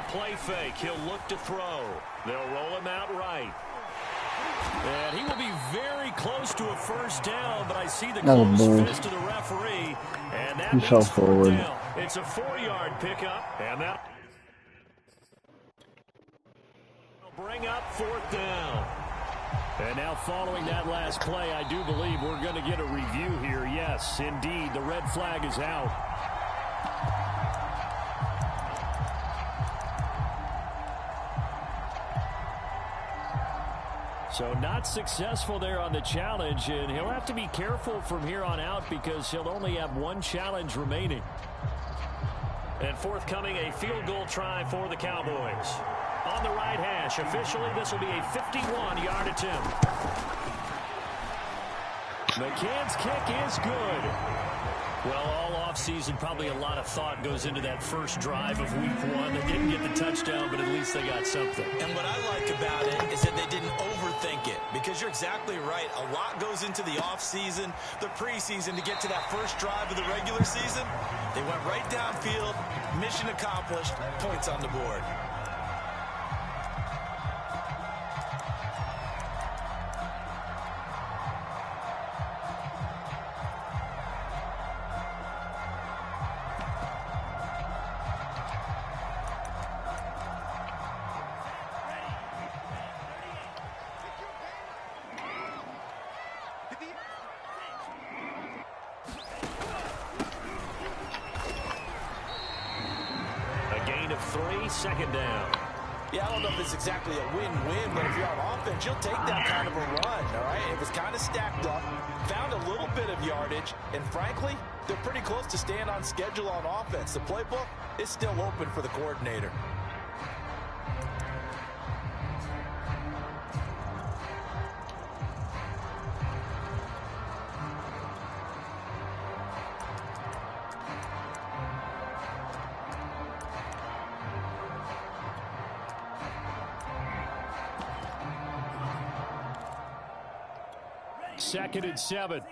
play fake. He'll look to throw. They'll roll him out right. And he will be very close to a first down, but I see the close fist of the referee, and that means fourth down. It's a 4-yard pickup, and that will bring up fourth down. And now following that last play, I do believe we're going to get a review here. Yes, indeed, the red flag is out. So not successful there on the challenge, and he'll have to be careful from here on out because he'll only have one challenge remaining. And forthcoming, a field goal try for the Cowboys. On the right hash, officially this will be a 51-yard attempt. McCann's kick is good. Well, all offseason, probably a lot of thought goes into that first drive of week 1. They didn't get the touchdown, but at least they got something. And what I like about it is that they didn't overthink it, because you're exactly right. A lot goes into the offseason, the preseason, to get to that first drive of the regular season. They went right downfield, mission accomplished, points on the board. Second down. Yeah, I don't know if it's exactly a win-win, but if you're on offense, you'll take that kind of a run, all right? It was kind of stacked up, found a little bit of yardage, and frankly, they're pretty close to staying on schedule on offense. The playbook is still open for the coordinator. Second and 7.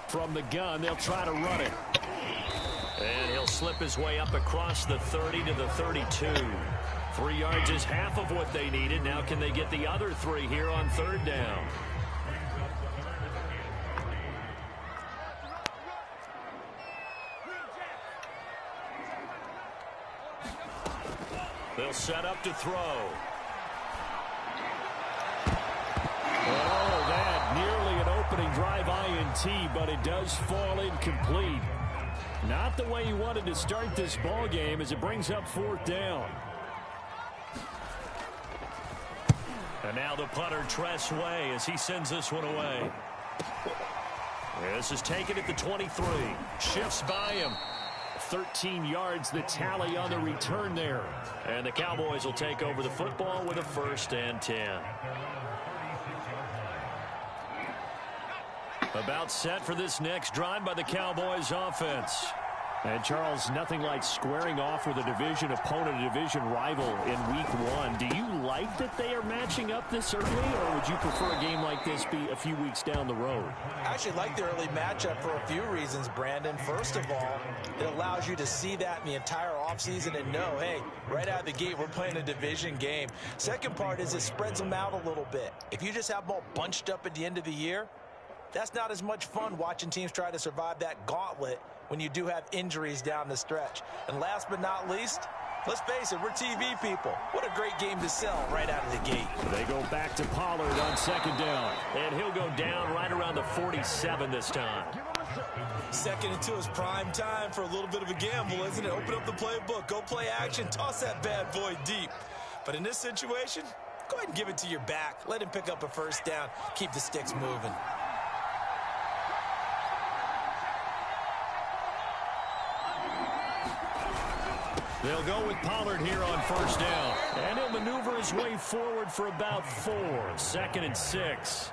From the gun, they'll try to run it. And he'll slip his way up across the 30 to the 32. 3 yards is half of what they needed. Now can they get the other 3 here on third down? They'll set up to throw. Oh, that nearly an opening drive INT, but it does fall incomplete. Not the way you wanted to start this ball game as it brings up fourth down. And now the punter, Tress Way, as he sends this one away. This is taken at the 23. Shifts by him. 13 yards, the tally on the return there. And the Cowboys will take over the football with a 1st and 10. About set for this next drive by the Cowboys offense. And Charles, nothing like squaring off with a division opponent, a division rival in week 1. Do you like that they are matching up this early, or would you prefer a game like this be a few weeks down the road? I actually like the early matchup for a few reasons, Brandon. First of all, it allows you to see that in the entire offseason and know, hey, right out of the gate, we're playing a division game. Second part is it spreads them out a little bit. If you just have them all bunched up at the end of the year, that's not as much fun watching teams try to survive that gauntlet when you do have injuries down the stretch. And last but not least, let's face it, we're TV people. What a great game to sell right out of the gate. They go back to Pollard on second down. And he'll go down right around the 47 this time. Second and 2 is prime time for a little bit of a gamble, isn't it? Open up the playbook, go play action, toss that bad boy deep. But in this situation, go ahead and give it to your back. Let him pick up a first down. Keep the sticks moving. They'll go with Pollard here on first down. And he'll maneuver his way forward for about 4. 2nd and 6.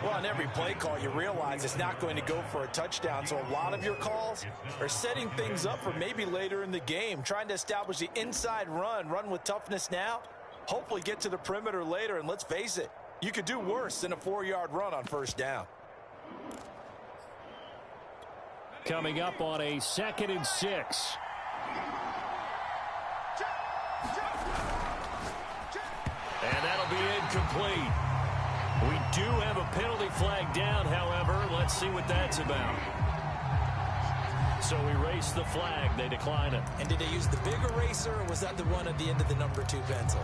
Well, on every play call, you realize it's not going to go for a touchdown. So a lot of your calls are setting things up for maybe later in the game, trying to establish the inside run with toughness now, hopefully get to the perimeter later. And let's face it, you could do worse than a 4-yard run on first down. Coming up on a 2nd and 6. And that'll be incomplete. We do have a penalty flag down, however. Let's see what that's about. So we race the flag. They decline it. And did they use the big eraser, or was that the one at the end of the number 2 pencil?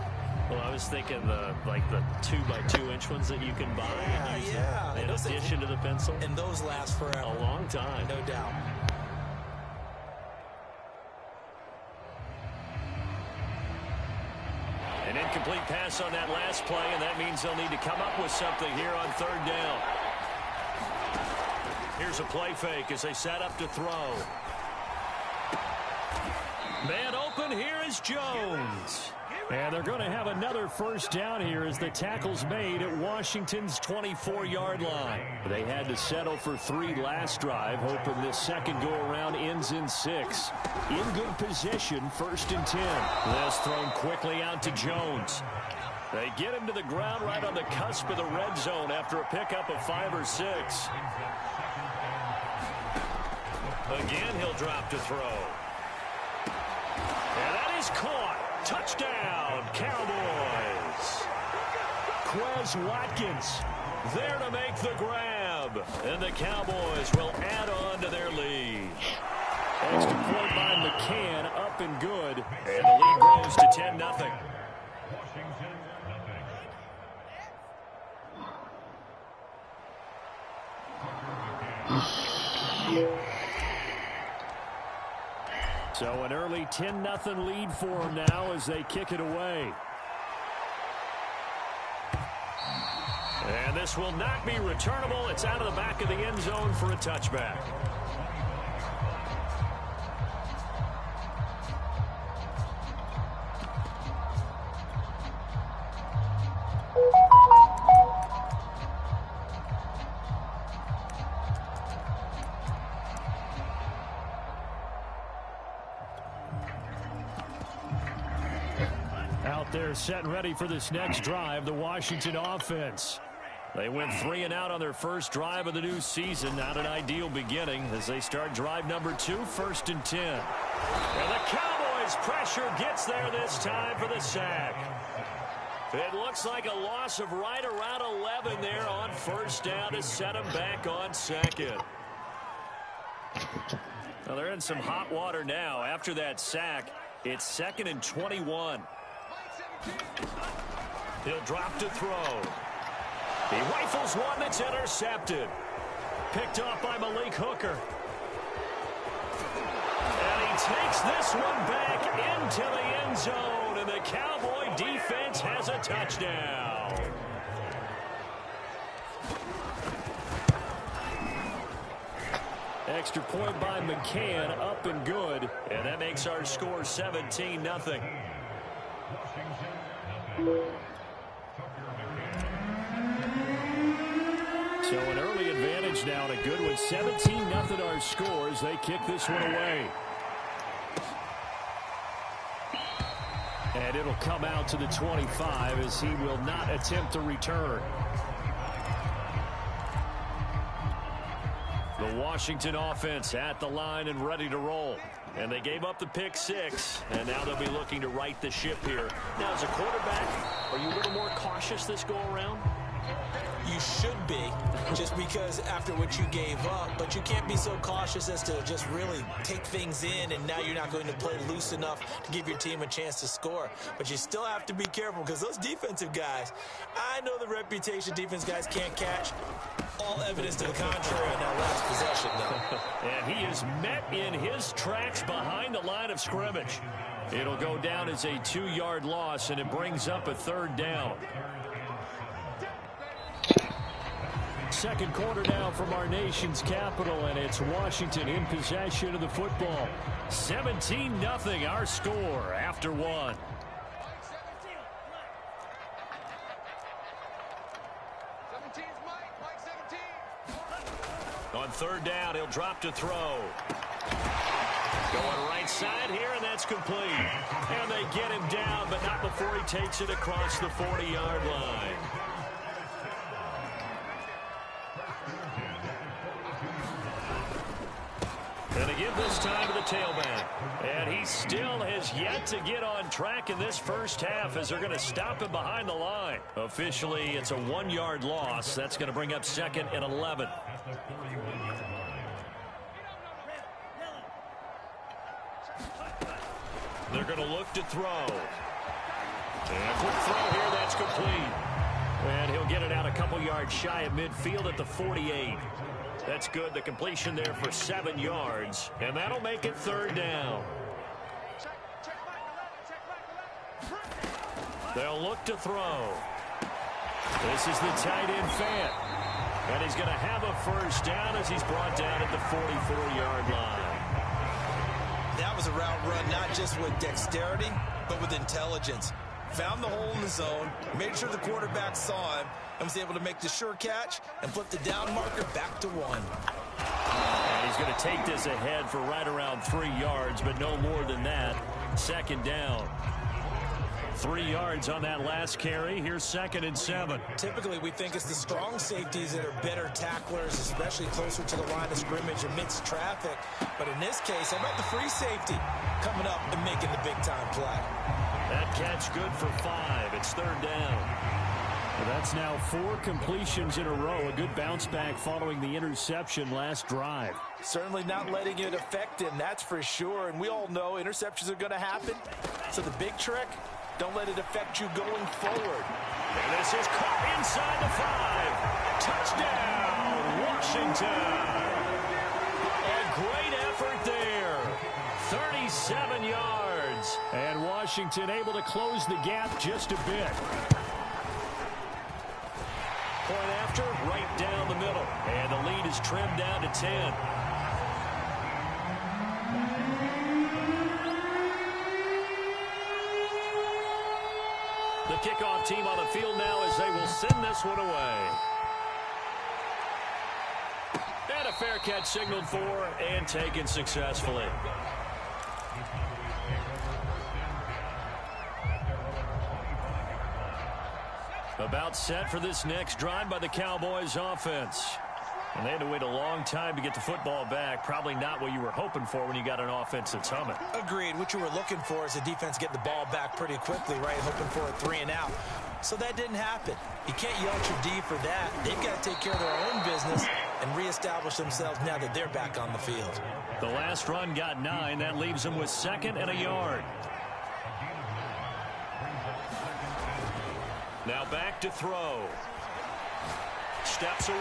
Well, I was thinking the 2x2-inch ones that you can buy. Yeah. In addition to the pencil. And those last forever. A long time. No doubt. An incomplete pass on that last play, and that means they'll need to come up with something here on 3rd down. Here's a play fake as they set up to throw. Man open, here is Jones. And they're going to have another 1st down here as the tackle's made at Washington's 24-yard line. They had to settle for 3 last drive, hoping this second go-around ends in 6. In good position, 1st and 10. This thrown quickly out to Jones. They get him to the ground right on the cusp of the red zone after a pickup of 5 or 6. Again, he'll drop to throw. And that is caught. Touchdown, Cowboys. Quez Watkins there to make the grab. And the Cowboys will add on to their lead. Extra point by McCann, up and good. And the lead grows to 10-0. So an early 10-0 lead for them now as they kick it away. And this will not be returnable. It's out of the back of the end zone for a touchback. They're set and ready for this next drive, the Washington offense. They went 3 and out on their first drive of the new season. Not an ideal beginning as they start drive number 2, 1st and 10. And the Cowboys' pressure gets there this time for the sack. It looks like a loss of right around 11 there on 1st down to set them back on 2nd. Well, they're in some hot water now. After that sack, it's 2nd and 21. He'll drop to throw. He rifles one that's intercepted. Picked off by Malik Hooker. And he takes this one back into the end zone. And the Cowboy defense has a touchdown. Extra point by McCann, up and good. And that makes our score 17-0. So an early advantage now and a good one. 17-0 our scores. They kick this one away. And it'll come out to the 25 as he will not attempt to return. The Washington offense at the line and ready to roll. And they gave up the pick 6, and now they'll be looking to right the ship here. Now, as a quarterback, are you a little more cautious this go-around? You should be, just because after what you gave up, but you can't be so cautious as to just really take things in, and now you're not going to play loose enough to give your team a chance to score. But you still have to be careful because those defensive guys, I know the reputation defense guys can't catch. All evidence to the contrary on that last possession, though. And he is met in his tracks behind the line of scrimmage. It'll go down as a 2-yard loss, and it brings up a 3rd down. Second quarter now from our nation's capital, and it's Washington in possession of the football. 17-0 our score after 1. On 3rd down, he'll drop to throw. Going right side here, and that's complete. And they get him down, but not before he takes it across the 40-yard line. give this time to the tailback. And he still has yet to get on track in this first half as they're going to stop him behind the line. Officially, it's a 1-yard loss. That's going to bring up 2nd and 11. They're going to look to throw. And quick throw here, that's complete. And he'll get it out a couple yards shy of midfield at the 48. That's good. The completion there for 7 yards. And that'll make it 3rd down. They'll look to throw. This is the tight end Fant. And he's going to have a first down as he's brought down at the 44-yard line. That was a route run not just with dexterity, but with intelligence. Found the hole in the zone, made sure the quarterback saw him, and was able to make the sure catch and flip the down marker back to 1. And he's going to take this ahead for right around 3 yards, but no more than that. 2nd down. 3 yards on that last carry. Here's 2nd and 7. Typically, we think it's the strong safeties that are better tacklers, especially closer to the line of scrimmage amidst traffic. But in this case, how about the free safety coming up and making the big-time play? That catch good for 5. It's 3rd down. Well, that's now 4 completions in a row. A good bounce back following the interception last drive. Certainly not letting it affect him, that's for sure. And we all know interceptions are going to happen. So the big trick, don't let it affect you going forward. And this is caught inside the 5. Touchdown, Washington. A great effort there. 37 yards. And Washington able to close the gap just a bit. Point after, right down the middle. And the lead is trimmed down to 10. The kickoff team on the field now as they will send this one away. And a fair catch signaled for and taken successfully. About set for this next drive by the Cowboys offense. And they had to wait a long time to get the football back. Probably not what you were hoping for when you got an offense that's humming. Agreed. What you were looking for is the defense getting the ball back pretty quickly, right? Hoping for a 3 and out. So that didn't happen. You can't yell at your D for that. They've got to take care of their own business and reestablish themselves now that they're back on the field. The last run got 9. That leaves them with 2nd and a yard. Now back to throw. Steps away.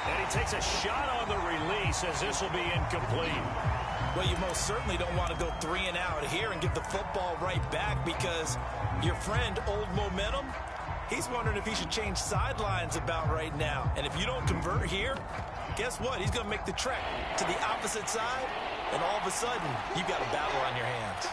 And he takes a shot on the release as this will be incomplete. Well, you most certainly don't want to go 3 and out here and get the football right back because your friend, Old Momentum, he's wondering if he should change sidelines about right now. And if you don't convert here, guess what? He's going to make the trek to the opposite side, and all of a sudden, you've got a battle on your hands.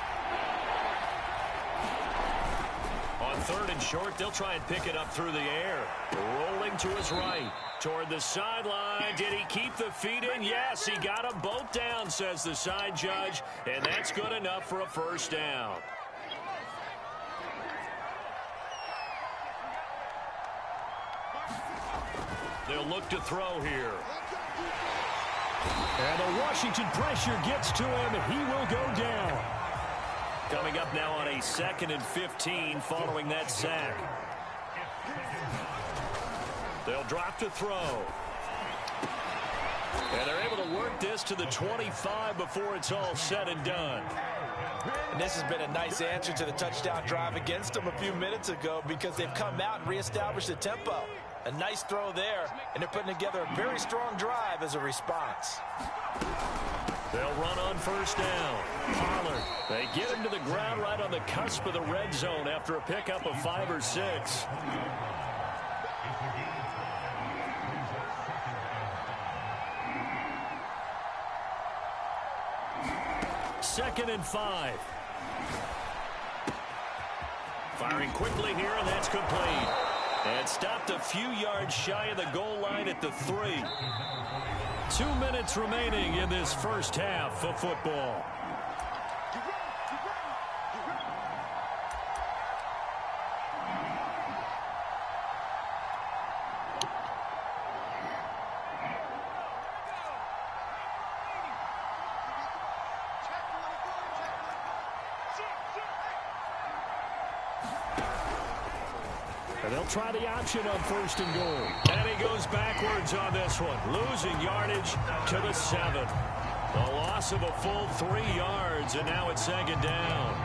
On 3rd and short, they'll try and pick it up through the air. Rolling to his right. Toward the sideline. Did he keep the feet in? Yes, he got them both down, says the side judge. And that's good enough for a first down. They'll look to throw here. And the Washington pressure gets to him, and he will go down. Coming up now on a 2nd and 15 following that sack. They'll drop to throw. And they're able to work this to the 25 before it's all said and done. And this has been a nice answer to the touchdown drive against them a few minutes ago because they've come out and reestablished the tempo. A nice throw there, and they're putting together a very strong drive as a response. They'll run on first down. Pollard. They get him to the ground right on the cusp of the red zone after a pickup of 5 or 6. Second and 5. Firing quickly here, and that's complete. And stopped a few yards shy of the goal line at the 3. 2 minutes remaining in this first half of football. And they'll try the option on 1st and goal. And he goes backwards on this one, losing yardage to the 7. A loss of a full 3 yards, and now it's 2nd down.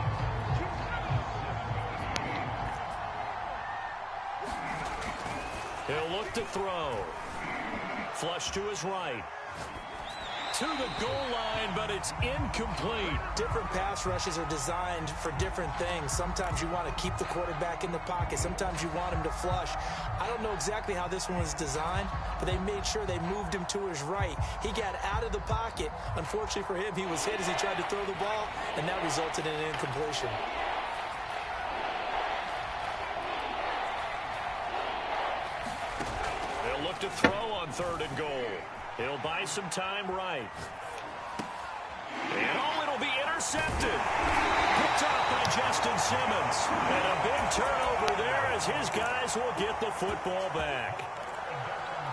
He'll look to throw. Flush to his right. To the goal line, but it's incomplete. Different pass rushes are designed for different things. Sometimes you want to keep the quarterback in the pocket. Sometimes you want him to flush. I don't know exactly how this one was designed, but they made sure they moved him to his right. He got out of the pocket. Unfortunately for him, he was hit as he tried to throw the ball, and that resulted in an incompletion. They'll look to throw on 3rd and goal. He'll buy some time right. And it'll be intercepted. Picked off by Justin Simmons. And a big turnover there as his guys will get the football back.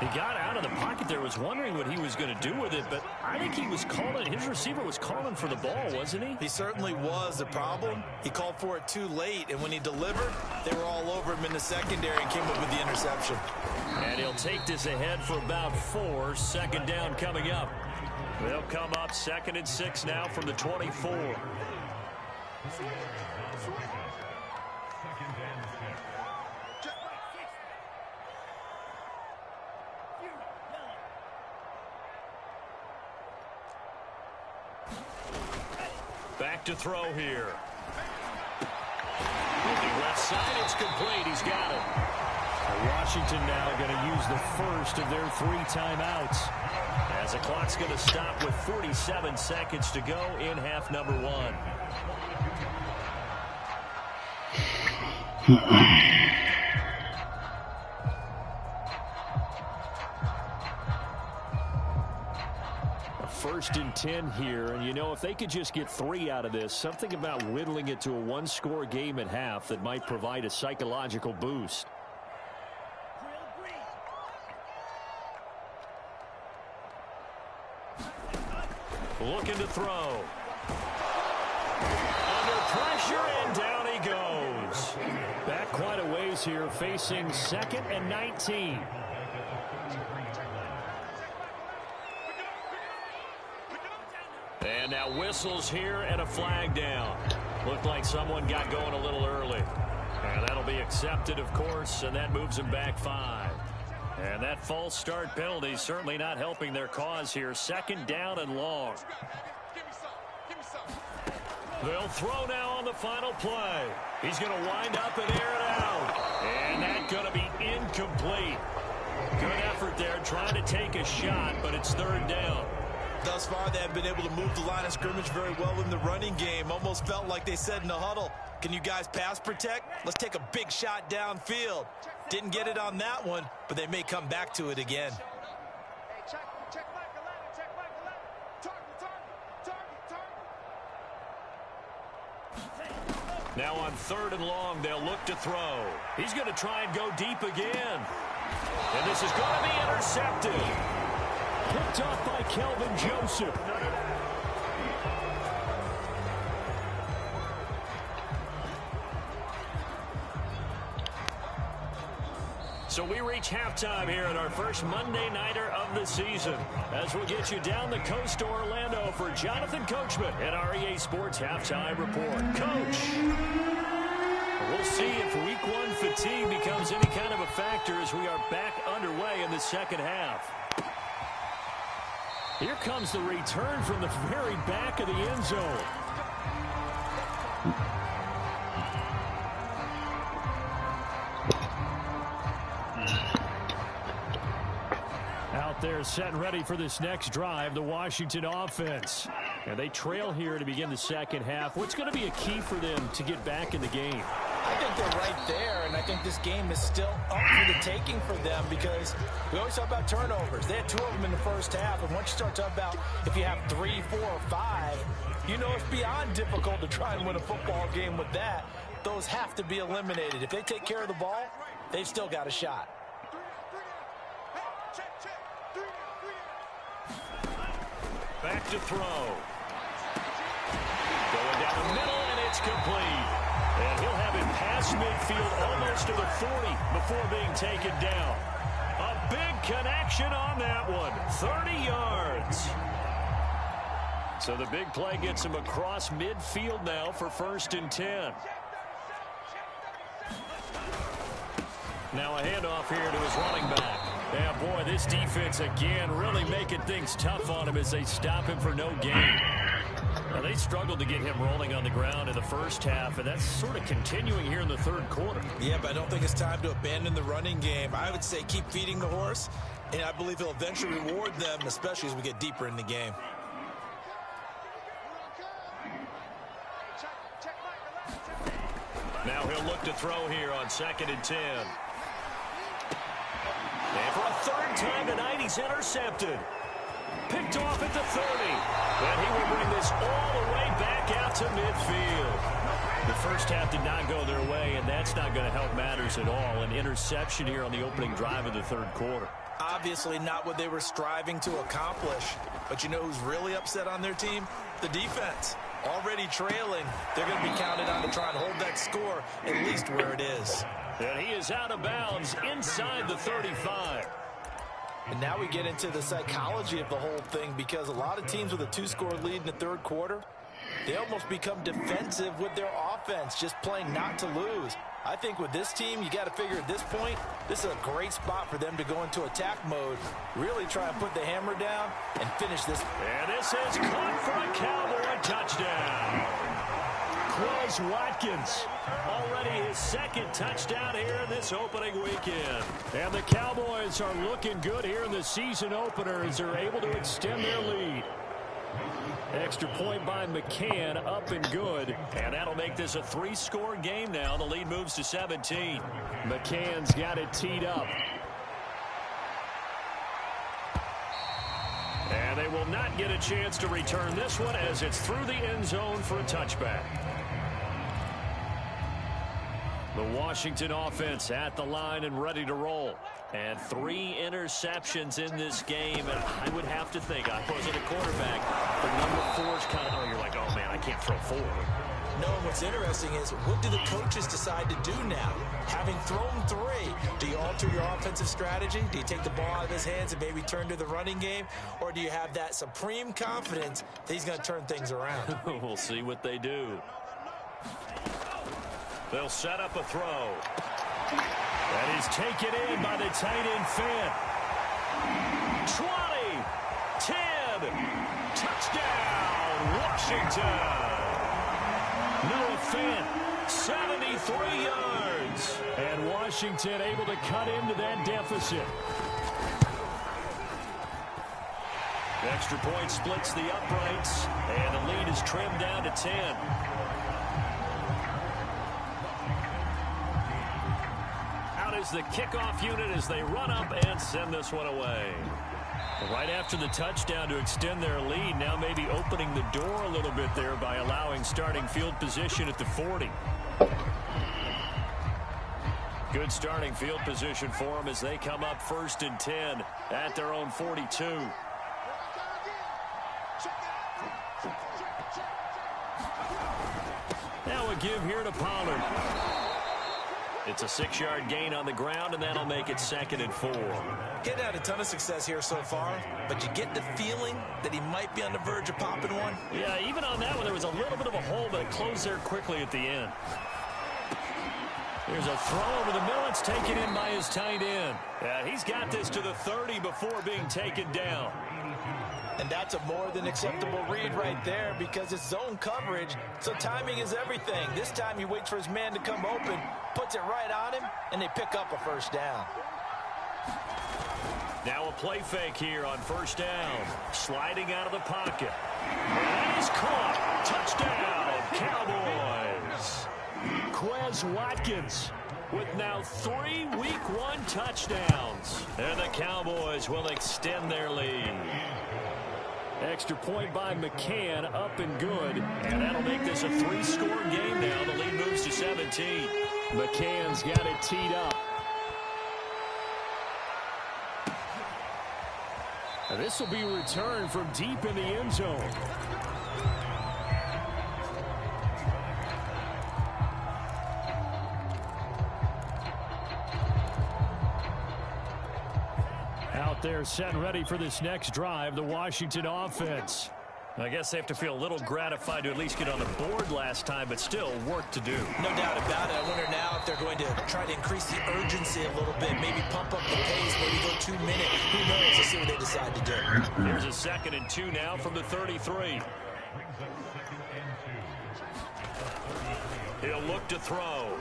He got out of the pocket there, was wondering what he was going to do with it, but I think he was calling, his receiver was calling for the ball, wasn't he? He certainly was. The problem, he called for it too late, and when he delivered, they were all over him in the secondary and came up with the interception. And he'll take this ahead for about 4. 2nd down coming up. They'll come up 2nd and 6 now from the 24. Back to throw here. Looking left side, it's complete. He's got it. Washington now going to use the first of their 3 timeouts. As the clock's going to stop with 47 seconds to go in half number 1. A 1st and 10 here, and you know, if they could just get 3 out of this, something about whittling it to a 1-score game at half that might provide a psychological boost. Looking to throw. Under pressure, and down he goes. Back quite a ways here, facing 2nd and 19. And now whistles here and a flag down. Looked like someone got going a little early. And that'll be accepted, of course, and that moves him back 5. And that false start penalty certainly not helping their cause here. 2nd down and long. They'll throw now on the final play. He's going to wind up and air it out. And that's going to be incomplete. Good effort there trying to take a shot, but it's 3rd down. Thus far, they have been able to move the line of scrimmage very well in the running game. Almost felt like they said in the huddle, can you guys pass protect? Let's take a big shot downfield. Didn't get it on that one, but they may come back to it again. Now on 3rd and long, they'll look to throw. He's going to try and go deep again. And this is going to be intercepted. Picked off by Kelvin Joseph. So we reach halftime here at our first Monday Nighter of the season. As we'll get you down the coast to Orlando for Jonathan Coachman at our EA Sports Halftime Report. Coach, we'll see if Week 1 fatigue becomes any kind of a factor as we are back underway in the 2nd half. Here comes the return from the very back of the end zone. Out there set and ready for this next drive, the Washington offense. And they trail here to begin the 2nd half. What's going to be a key for them to get back in the game? I think they're right there, and I think this game is still up for the taking for them because we always talk about turnovers. They had 2 of them in the first half, and once you start talking about if you have 3, 4, or 5, you know it's beyond difficult to try and win a football game with that. Those have to be eliminated. If they take care of the ball, they've still got a shot. Back to throw. Going down the middle, and it's complete. And he'll have it past midfield almost to the 40 before being taken down. A big connection on that one. 30 yards. So the big play gets him across midfield now for 1st and 10. Now a handoff here to his running back. Yeah, boy, this defense again really making things tough on him as they stop him for no gain. Now, they struggled to get him rolling on the ground in the first half, and that's sort of continuing here in the third quarter. Yeah, but I don't think it's time to abandon the running game. I would say keep feeding the horse, and I believe he'll eventually reward them, especially as we get deeper in the game. Now he'll look to throw here on 2nd and 10. And for a third time tonight, he's intercepted. Picked off at the 30. And he will bring this all the way back out to midfield. The first half did not go their way, and that's not going to help matters at all. An interception here on the opening drive of the third quarter. Obviously not what they were striving to accomplish. But you know who's really upset on their team? The defense. Already trailing. They're going to be counted on to try and hold that score at least where it is. And he is out of bounds inside the 35. And now we get into the psychology of the whole thing, because a lot of teams with a 2-score lead in the third quarter, they almost become defensive with their offense, just playing not to lose. I think with this team, you got to figure at this point, this is a great spot for them to go into attack mode, really try and put the hammer down and finish this. And this is caught for a Cowboy touchdown. Quez Watkins, already his 2nd touchdown here in this opening weekend. And the Cowboys are looking good here in the season opener as they're able to extend their lead. Extra point by McCann, up and good. And that'll make this a 3-score game now. The lead moves to 17. McCann's got it teed up. And they will not get a chance to return this one as it's through the end zone for a touchback. The Washington offense at the line and ready to roll. And 3 interceptions in this game. And I would have to think, I wasn't a quarterback, but number 4 is kind of, oh, you're like, oh, man, I can't throw 4. No, what's interesting is, what do the coaches decide to do now? Having thrown 3, do you alter your offensive strategy? Do you take the ball out of his hands and maybe turn to the running game? Or do you have that supreme confidence that he's going to turn things around? We'll see what they do. They'll set up a throw. That is taken in by the tight end Fant. 20, 10, touchdown, Washington. Noah Fant, 73 yards. And Washington able to cut into that deficit. The extra point splits the uprights, and the lead is trimmed down to 10. Is the kickoff unit as they run up and send this one away. Right after the touchdown to extend their lead, now maybe opening the door a little bit there by allowing starting field position at the 40. Good starting field position for them as they come up 1st and 10 at their own 42. Now a give here to Pollard. It's a 6-yard gain on the ground, and that'll make it 2nd and 4. Getting had a ton of success here so far, but you get the feeling that he might be on the verge of popping one. Yeah, even on that one, there was a little bit of a hole, but it closed there quickly at the end. There's a throw over the middle. It's taken in by his tight end. Yeah, he's got this to the 30 before being taken down. And that's a more than acceptable read right there, because it's zone coverage, so timing is everything. This time he waits for his man to come open, puts it right on him, and they pick up a 1st down. Now a play fake here on 1st down. Sliding out of the pocket. And that is caught. Touchdown, Cowboys. Quez Watkins with now 3 Week 1 touchdowns. And the Cowboys will extend their lead. Extra point by McCann, up and good. And that'll make this a 3-score game now. The lead moves to 17. McCann's got it teed up. And this will be returned from deep in the end zone. there set and ready for this next drive, the Washington offense. I guess they have to feel a little gratified to at least get on the board last time, but still work to do. No doubt about it. I wonder now if they're going to try to increase the urgency a little bit, maybe pump up the pace, maybe go 2 minutes. Who knows? Let's see what they decide to do. Here's a 2nd and 2 now from the 33. He'll look to throw.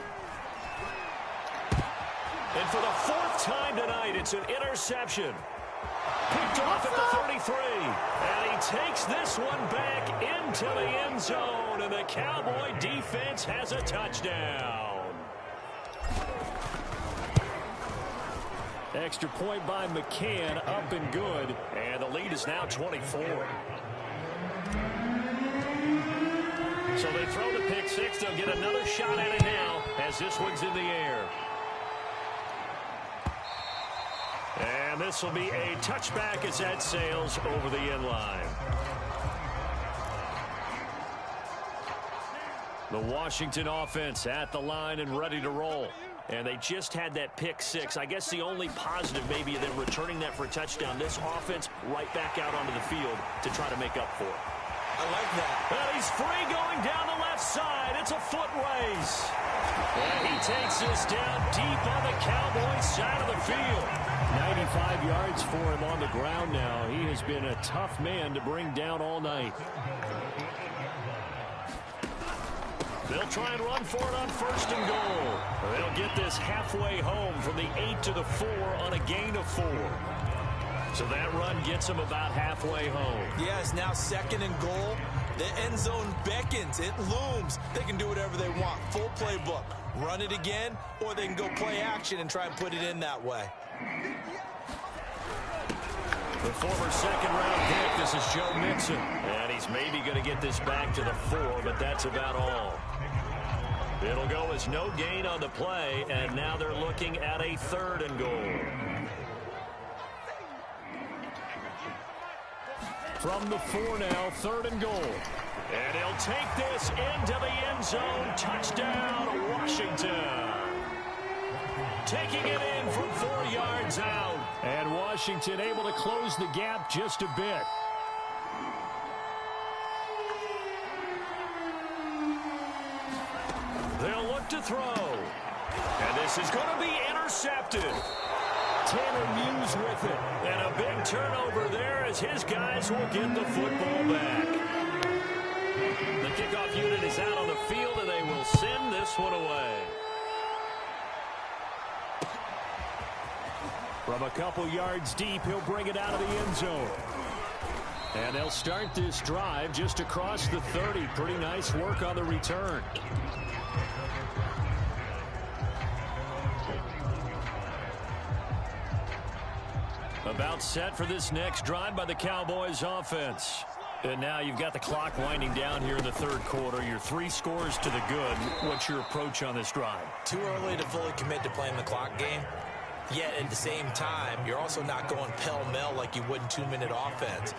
And for the 4th time tonight, it's an interception. Picked off at the 33. And he takes this one back into the end zone. And the Cowboy defense has a touchdown. Extra point by McCann, up and good. And the lead is now 24. So they throw the pick six. They'll get another shot at it now as this one's in the air. And this will be a touchback as that sails over the end line. The Washington offense at the line and ready to roll. And they just had that pick six. I guess the only positive maybe of them returning that for a touchdown. This offense right back out onto the field to try to make up for it. I like that. And he's free going down the left side. It's a foot race. And he takes this down deep on the Cowboys side of the field. 95 yards for him on the ground now. He has been a tough man to bring down all night. They'll try and run for it on 1st and goal. They'll get this halfway home from the 8 to the 4 on a gain of 4. So that run gets them about halfway home. Yeah, it's now 2nd and goal. The end zone beckons. It looms. They can do whatever they want. Full playbook. Run it again, or they can go play action and try and put it in that way. The former 2nd-round pick, this is Joe Mixon. And he's maybe going to get this back to the 4, but that's about all. It'll go as no gain on the play, and now they're looking at a 3rd and goal. From the 4 now, 3rd and goal. And he'll take this into the end zone. Touchdown, Washington. Taking it in from 4 yards out. And Washington able to close the gap just a bit. They'll look to throw. And this is going to be intercepted. Tanner Muse with it. And a big turnover there as his guys will get the football back. The kickoff unit is out on the field, and they will send this one away. From a couple yards deep, he'll bring it out of the end zone. And they'll start this drive just across the 30. Pretty nice work on the return. About set for this next drive by the Cowboys offense. And now you've got the clock winding down here in the 3rd quarter. You're 3 scores to the good. What's your approach on this drive? Too early to fully commit to playing the clock game. Yet at the same time, you're also not going pell-mell like you would in 2-minute offense.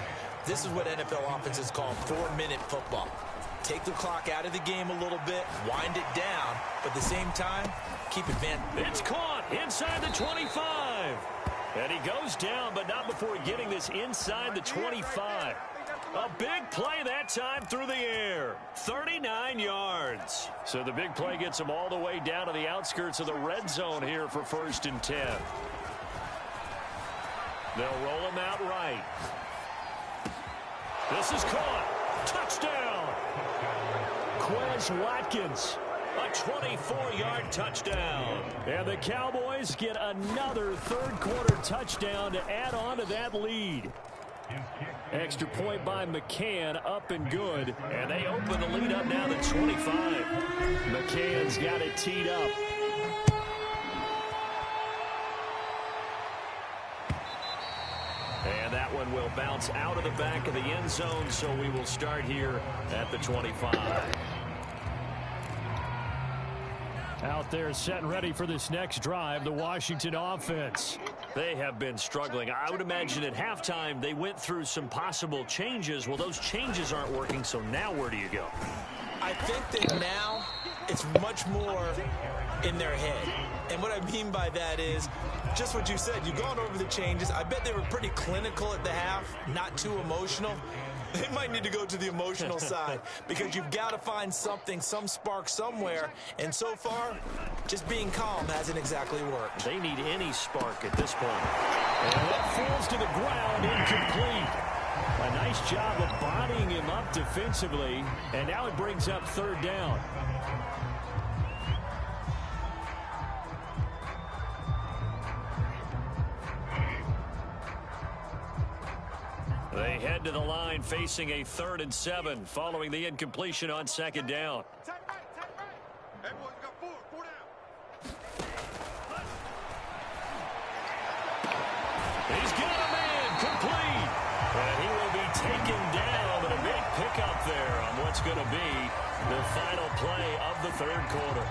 This is what NFL offenses call 4-minute football. Take the clock out of the game a little bit, wind it down, but at the same time, keep advancing. It's caught inside the 25. And he goes down, but not before getting this inside the 25. A big play that time through the air. 39 yards. So the big play gets him all the way down to the outskirts of the red zone here for 1st and 10. They'll roll him out right. This is caught. Touchdown. Quez Watkins. A 24-yard touchdown. And the Cowboys get another 3rd quarter touchdown to add on to that lead. Extra point by McCann, up and good. And they open the lead up now to 25. McCann's got it teed up. And that one will bounce out of the back of the end zone, so we will start here at the 25. Out there set and ready for this next drive, the Washington offense. They have been struggling. I would imagine at halftime they went through some possible changes. Well, those changes aren't working, so now where do you go? I think that now, if it's much more in their head. And what I mean by that is just what you said. You've gone over the changes. I bet they were pretty clinical at the half, not too emotional. They might need to go to the emotional side because you've got to find something, some spark somewhere. And so far, just being calm hasn't exactly worked. They need any spark at this point. And that falls to the ground, incomplete. A nice job of bodying him up defensively. And now it brings up third down. They head to the line facing a 3rd and 7 following the incompletion on second down. He's got a man complete. And he will be taken down, but a big pickup there on what's going to be the final play of the 3rd quarter.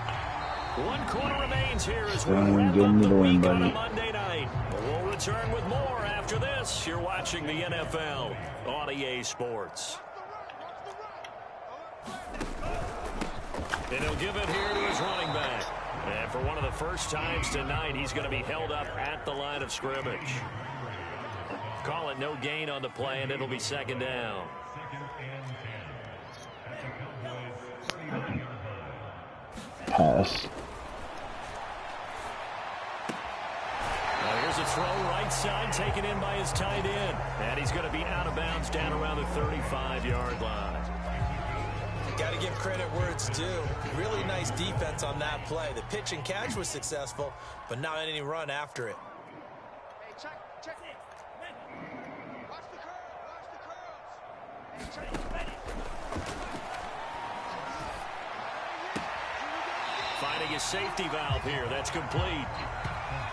1 quarter remains here as we wrap up the week on a Monday night. We'll return with more after this. You're watching the NFL on EA Sports. And he'll give it here to his running back. And for one of the first times tonight, he's going to be held up at the line of scrimmage. Call it no gain on the play, and it'll be 2nd down. Pass. Here's a throw right side taken in by his tight end. And he's going to be out of bounds down around the 35-yard line. Got to give credit where it's due. Really nice defense on that play. The pitch and catch was successful, but not any run after it. Hey, check it. Watch the curls. Finding his safety valve here. That's complete.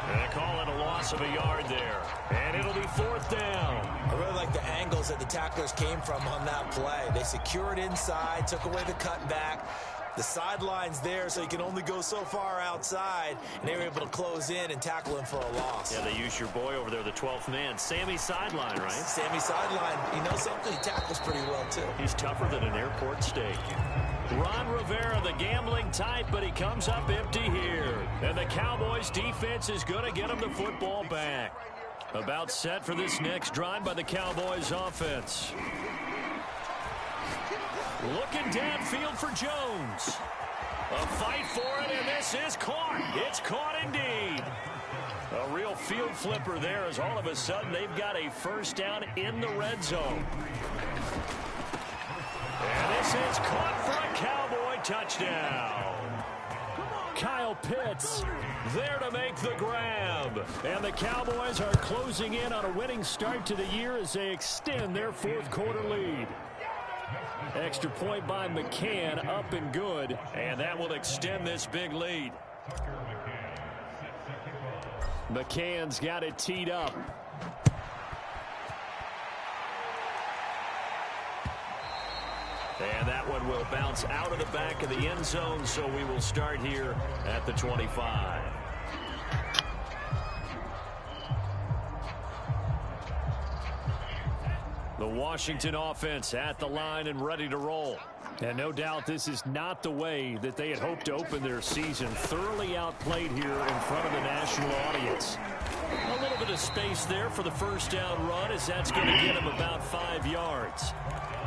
And they call it a loss of a yard there. And it'll be 4th down. I really like the angles that the tacklers came from on that play. They secured inside, took away the cutback. The sideline's there, so you can only go so far outside. And they were able to close in and tackle him for a loss. Yeah, they used your boy over there, the 12th man. Sammy Sideline, right? Sammy Sideline. You know something? He tackles pretty well, too. He's tougher than an airport steak. Ron Rivera, the gambling type, but he comes up empty here. And the Cowboys defense is going to get him the football back. About set for this next drive by the Cowboys offense. Looking downfield for Jones. A fight for it, and this is caught. It's caught indeed. A real field flipper there as all of a sudden they've got a first down in the red zone. And this is caught for a Cowboy touchdown. Kyle Pitts there to make the grab. And the Cowboys are closing in on a winning start to the year as they extend their 4th quarter lead. Extra point by McCann, up and good. And that will extend this big lead. McCann's got it teed up. And that one will bounce out of the back of the end zone, so we will start here at the 25. The Washington offense at the line and ready to roll. And no doubt this is not the way that they had hoped to open their season. Thoroughly outplayed here in front of the national audience. A little bit of space there for the first down run as that's going to get him about 5 yards.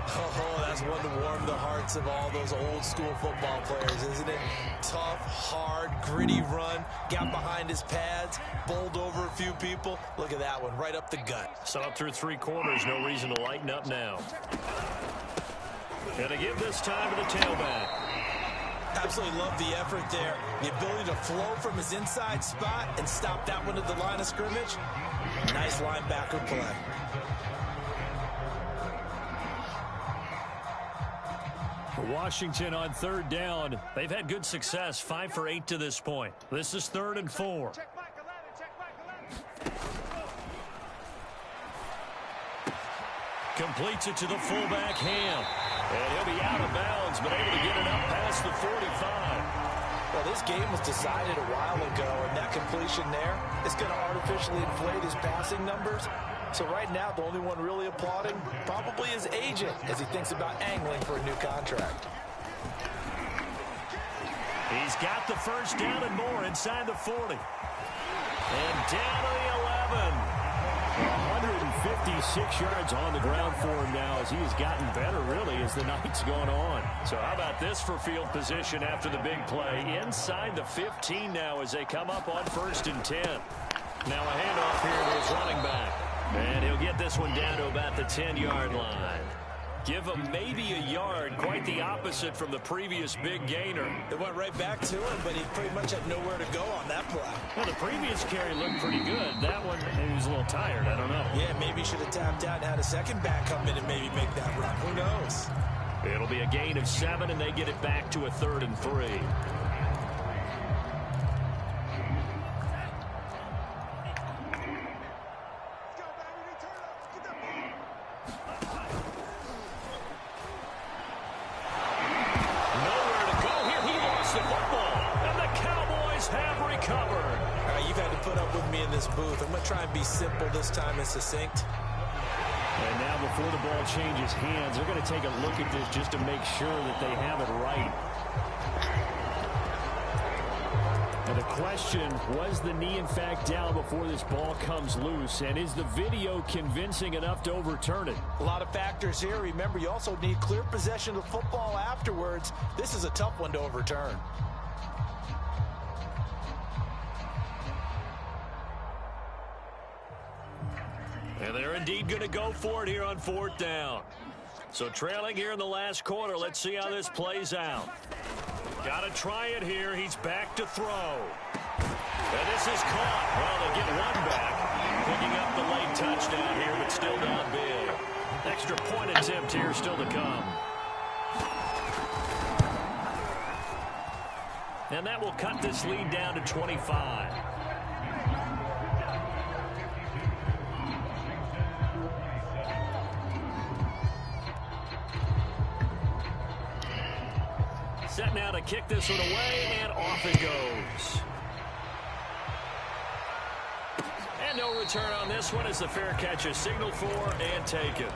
Oh, that's one to warm the hearts of all those old school football players, isn't it? Tough, hard, gritty run. Got behind his pads, bowled over a few people. Look at that one, right up the gut. So up through 3 quarters, no reason to lighten up now. Going to give this time to the tailback. Absolutely love the effort there. The ability to flow from his inside spot and stop that one at the line of scrimmage. Nice linebacker play. Washington on 3rd down. They've had good success, 5 for 8 to this point. This is 3rd and 4. Completes it to the fullback, Ham. And he'll be out of bounds, but able to get it up past the 45. Well, this game was decided a while ago, and that completion there is going to artificially inflate his passing numbers. So right now, the only one really applauding probably his agent as he thinks about angling for a new contract. He's got the first down and more inside the 40. And down to the 11. 156 yards on the ground for him now as he has gotten better, really, as the night's gone on. So how about this for field position after the big play? Inside the 15 now as they come up on 1st and 10. Now a handoff here to his running back. And he'll get this one down to about the 10-yard line. Give him maybe a yard, quite the opposite from the previous big gainer. It went right back to him, but he pretty much had nowhere to go on that play. Well, the previous carry looked pretty good. That one, he was a little tired. I don't know. Yeah, maybe he should have tapped out and had a second back come in and maybe make that run. Who knows? It'll be a gain of 7, and they get it back to a 3rd and 3. Booth. I'm going to try and be simple this time and succinct. And now before the ball changes hands, they're going to take a look at this just to make sure that they have it right. And the question, was the knee in fact down before this ball comes loose? And is the video convincing enough to overturn it? A lot of factors here. Remember, you also need clear possession of the football afterwards. This is a tough one to overturn. And they're indeed going to go for it here on 4th down. So trailing here in the last quarter. Let's see how this plays out. Got to try it here. He's back to throw. And this is caught. Well, they get one back. Picking up the late touchdown here, but still down big. Extra point attempt here still to come. And that will cut this lead down to 25. Set now to kick this one away, and off it goes. And no return on this one as the fair catch is signaled for and taken.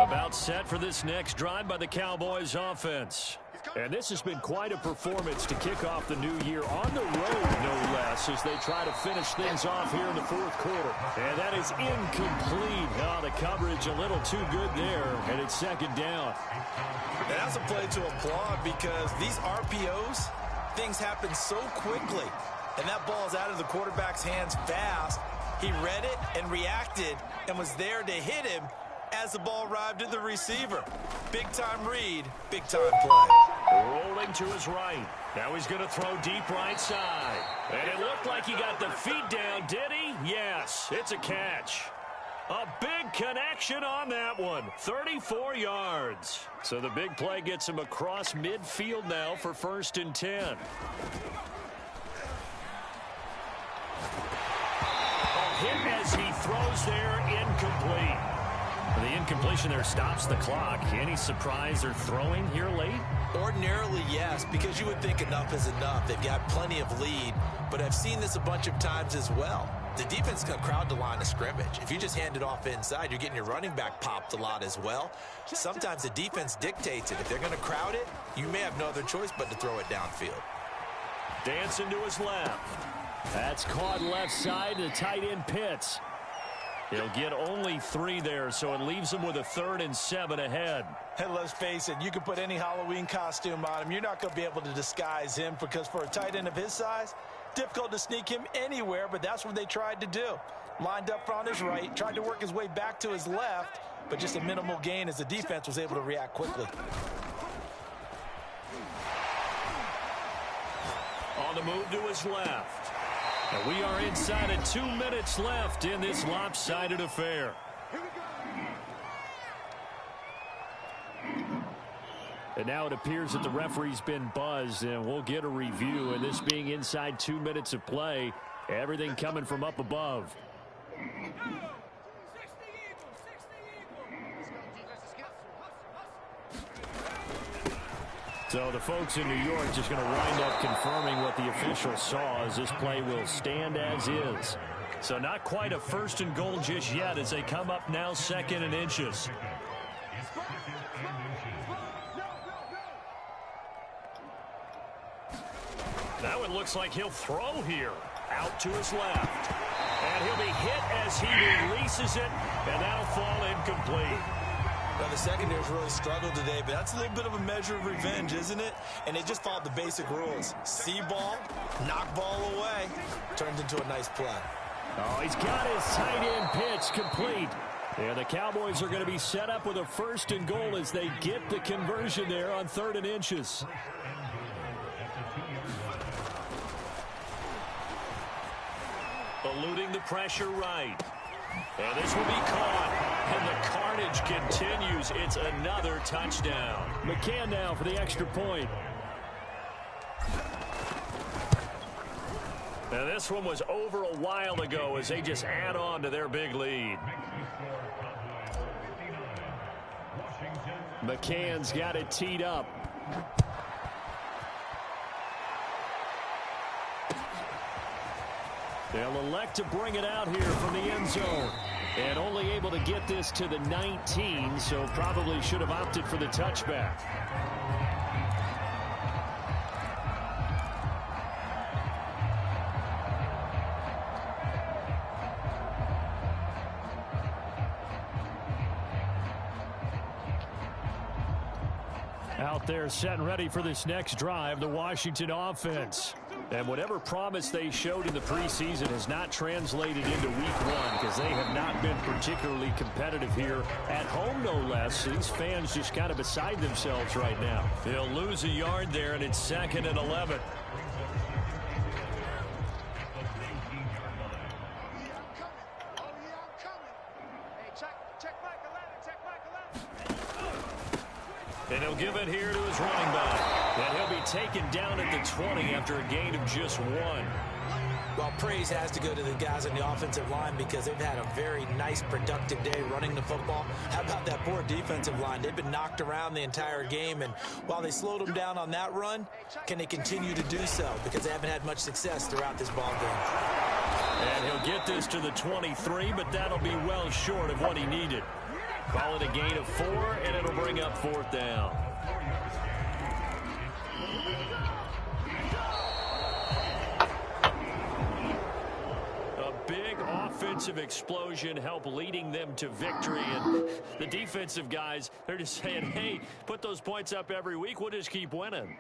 About set for this next drive by the Cowboys offense. And this has been quite a performance to kick off the new year on the road, no less, as they try to finish things off here in the 4th quarter. And that is incomplete. Oh, the coverage a little too good there, and it's 2nd down. And that's a play to applaud because these RPOs, things happen so quickly. And that ball is out of the quarterback's hands fast. He read it and reacted and was there to hit him as the ball arrived at the receiver. Big-time read, big-time play. Rolling to his right. Now he's going to throw deep right side. And it looked like he got the feet down, did he? Yes, it's a catch. A big connection on that one. 34 yards. So the big play gets him across midfield now for 1st and 10. A hit as he throws there, incomplete. The incompletion there stops the clock. Any surprise or throwing here late? Ordinarily, yes, because you would think enough is enough. They've got plenty of lead, but I've seen this a bunch of times as well. The defense can crowd the line of scrimmage. If you just hand it off inside, you're getting your running back popped a lot as well. Sometimes the defense dictates it. If they're going to crowd it, you may have no other choice but to throw it downfield. Dancing to his left. That's caught left side to tight end Pitts. He'll get only 3 there, so it leaves him with a 3rd and 7 ahead. And let's face it, you can put any Halloween costume on him. You're not going to be able to disguise him because for a tight end of his size, difficult to sneak him anywhere, but that's what they tried to do. Lined up on his right, tried to work his way back to his left, but just a minimal gain as the defense was able to react quickly. On the move to his left. And we are inside of 2 minutes left in this lopsided affair. And now it appears that the referee's been buzzed, and we'll get a review. And this being inside 2 minutes of play, everything coming from up above. So the folks in New York just going to wind up confirming what the official saw, as this play will stand as is. So not quite a 1st and goal just yet as they come up now 2nd and inches. Now it looks like he'll throw here. Out to his left. And he'll be hit as he releases it, and that'll fall incomplete. Well, the secondary's really struggled today, but that's a little bit of a measure of revenge, isn't it? And they just followed the basic rules. See ball, knock ball away. Turns into a nice play. Oh, he's got his tight end pitch complete. And the Cowboys are going to be set up with a 1st and goal as they get the conversion there on 3rd and inches. Eluding the pressure right. And this will be caught. And the carnage continues. It's another touchdown. McCann now for the extra point. Now this one was over a while ago as they just add on to their big lead. McCann's got it teed up. They'll elect to bring it out here from the end zone. And only able to get this to the 19, so probably should have opted for the touchback. Out there set and ready for this next drive, the Washington offense. And whatever promise they showed in the preseason has not translated into week 1 because they have not been particularly competitive here at home, no less. These fans just kind of beside themselves right now. They'll lose a yard there, and it's 2nd and 11. And he'll give it here to his running back. And he'll be taken down at the 20 after a gain of just 1. Well, praise has to go to the guys on the offensive line because they've had a very nice, productive day running the football. How about that poor defensive line? They've been knocked around the entire game, and while they slowed them down on that run, can they continue to do so? Because they haven't had much success throughout this ball game. And he'll get this to the 23, but that'll be well short of what he needed. Call it a gain of 4, and it'll bring up 4th down. A big offensive explosion helped leading them to victory. And the defensive guys, they're just saying, hey, put those points up every week. We'll just keep winning.